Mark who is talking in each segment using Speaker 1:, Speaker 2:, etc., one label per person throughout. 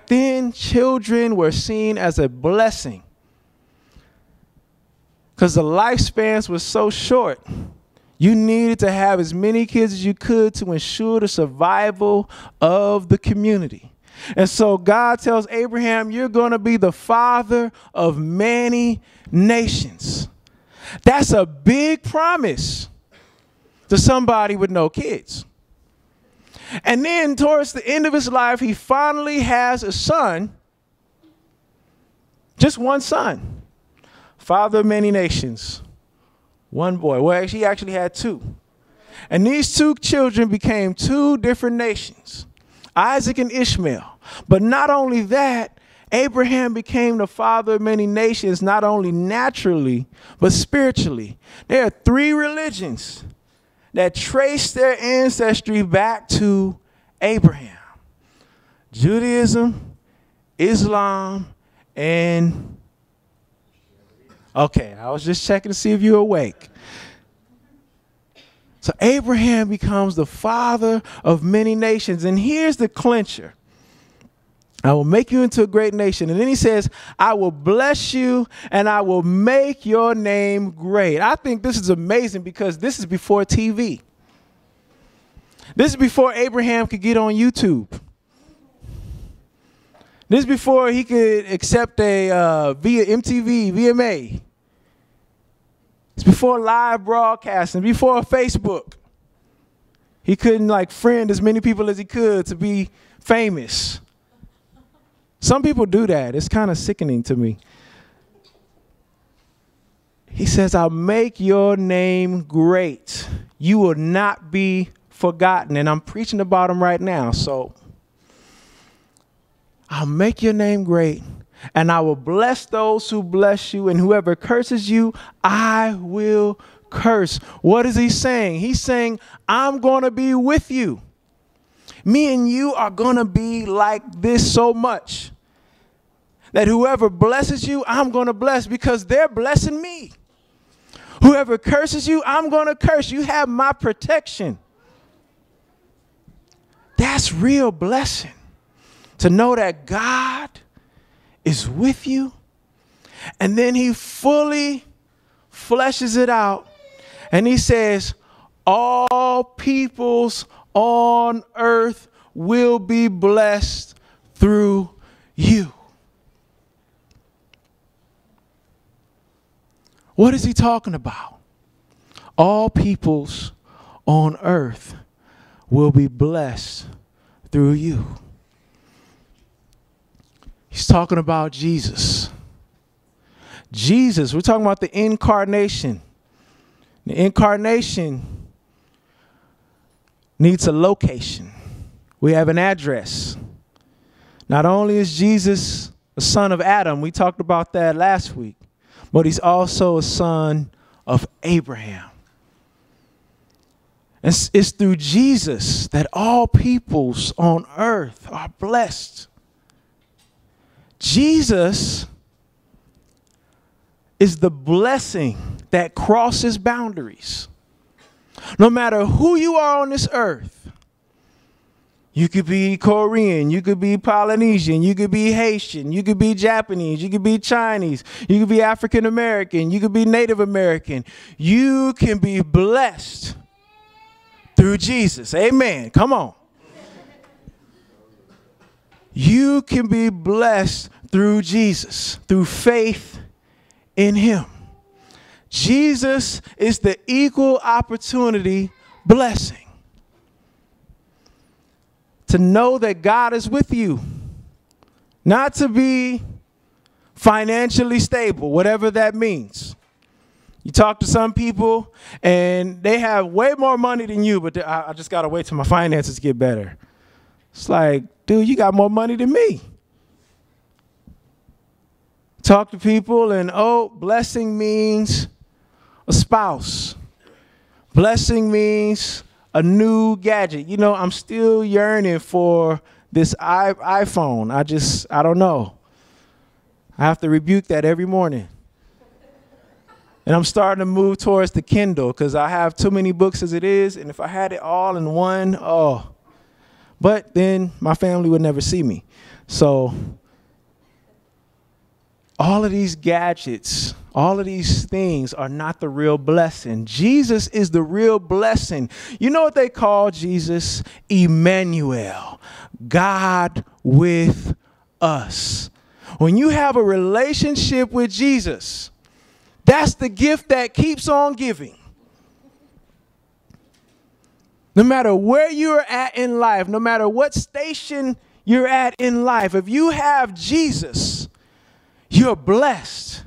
Speaker 1: Back then, children were seen as a blessing because the lifespans were so short. You needed to have as many kids as you could to ensure the survival of the community. And so God tells Abraham, you're going to be the father of many nations. That's a big promise to somebody with no kids. And then towards the end of his life, he finally has a son, just one son, father of many nations, one boy. Well, he actually had two. And these two children became two different nations, Isaac and Ishmael. But not only that, Abraham became the father of many nations, not only naturally, but spiritually. There are three religions that trace their ancestry back to Abraham: Judaism, Islam, and, okay, I was just checking to see if you're awake. So Abraham becomes the father of many nations. And here's the clincher. I will make you into a great nation. And then he says, I will bless you and I will make your name great. I think this is amazing because this is before TV. This is before Abraham could get on YouTube. This is before he could accept a via MTV, VMA. It's before live broadcasting, before Facebook. He couldn't friend as many people as he could to be famous. Some people do that. It's kind of sickening to me. He says, I'll make your name great. You will not be forgotten. And I'm preaching about him right now. So I'll make your name great. And I will bless those who bless you. And whoever curses you, I will curse. What is he saying? He's saying, I'm going to be with you. Me and you are going to be like this so much that whoever blesses you, I'm going to bless because they're blessing me. Whoever curses you, I'm going to curse. You have my protection. That's real blessing. To know that God is with you. And then he fully fleshes it out. And he says, all peoples on earth will be blessed through you. What is he talking about? All peoples on earth will be blessed through you. He's talking about Jesus. Jesus, we're talking about the incarnation. The incarnation needs a location. We have an address. Not only is Jesus a son of Adam, we talked about that last week, but he's also a son of Abraham. It's through Jesus that all peoples on earth are blessed. Jesus is the blessing that crosses boundaries. No matter who you are on this earth, you could be Korean, you could be Polynesian, you could be Haitian, you could be Japanese, you could be Chinese, you could be African American, you could be Native American. You can be blessed through Jesus. Amen. Come on. You can be blessed through Jesus, through faith in him. Jesus is the equal opportunity blessing. To know that God is with you. Not to be financially stable, whatever that means. You talk to some people and they have way more money than you, but I just got to wait till my finances get better. It's like, dude, you got more money than me. Talk to people and, oh, blessing means a spouse. Blessing means a new gadget. You know, I'm still yearning for this iPhone. I don't know. I have to rebuke that every morning. And I'm starting to move towards the Kindle because I have too many books as it is. And if I had it all in one, oh. But then my family would never see me. So all of these gadgets, all of these things are not the real blessing. Jesus is the real blessing. You know what they call Jesus? Emmanuel, God with us. When you have a relationship with Jesus, that's the gift that keeps on giving. No matter where you're at in life, no matter what station you're at in life, if you have Jesus, you're blessed.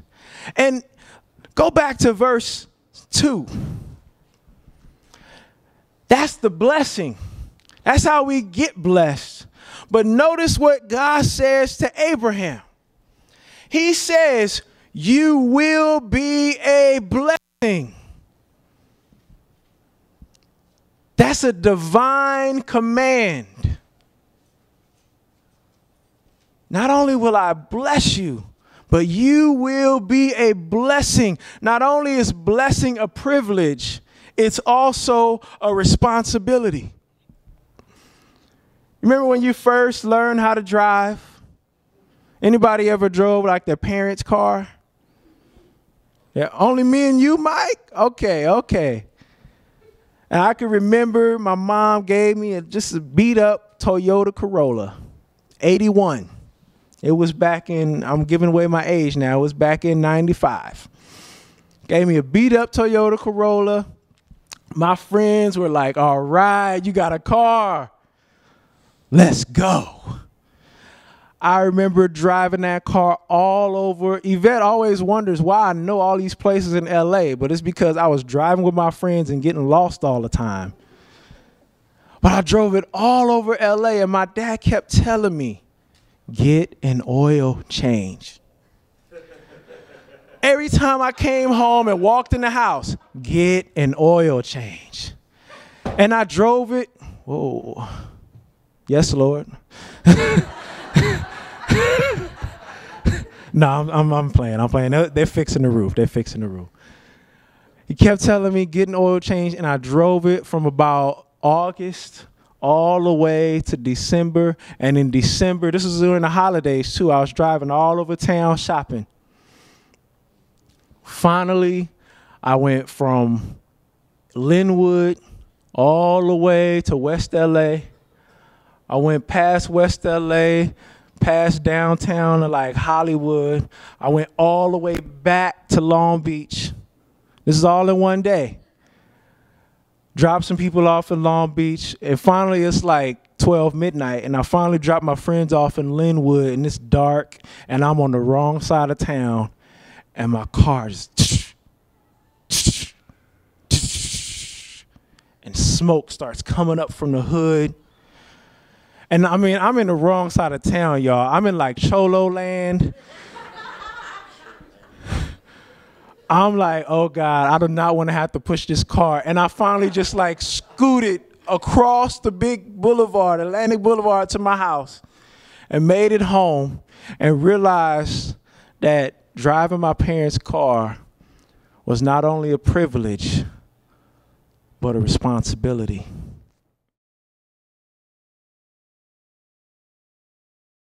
Speaker 1: And go back to verse 2. That's the blessing. That's how we get blessed. But notice what God says to Abraham. He says, you will be a blessing. That's a divine command. Not only will I bless you, but you will be a blessing. Not only is blessing a privilege, it's also a responsibility. Remember when you first learned how to drive? Anybody ever drove like their parents' car? Yeah, only me and you, Mike? Okay. And I can remember my mom gave me just a beat up Toyota Corolla, 81. It was back in, I'm giving away my age now, it was back in 95. Gave me a beat up Toyota Corolla. My friends were like, all right, you got a car. Let's go. I remember driving that car all over. Yvette always wonders why I know all these places in LA, but it's because I was driving with my friends and getting lost all the time. But I drove it all over LA, and my dad kept telling me, get an oil change. Every time I came home and walked in the house, get an oil change. And I drove it. Whoa. Yes, Lord. No, I'm playing. They're fixing the roof. He kept telling me get an oil change, and I drove it from about August all the way to December. And in December, this was during the holidays too, I was driving all over town shopping. Finally, I went from Linwood all the way to West LA. I went past West LA, past downtown to like Hollywood. I went all the way back to Long Beach. This is all in one day. Dropped some people off in Long Beach, and finally it's like 12 midnight, and I finally dropped my friends off in Linwood, and it's dark, and I'm on the wrong side of town, and my car just and smoke starts coming up from the hood. And I mean, I'm in the wrong side of town, y'all. I'm in like Cholo land. I'm like, oh God, I do not want to have to push this car. And I finally just like scooted across the big boulevard, Atlantic Boulevard, to my house and made it home and realized that driving my parents' car was not only a privilege, but a responsibility.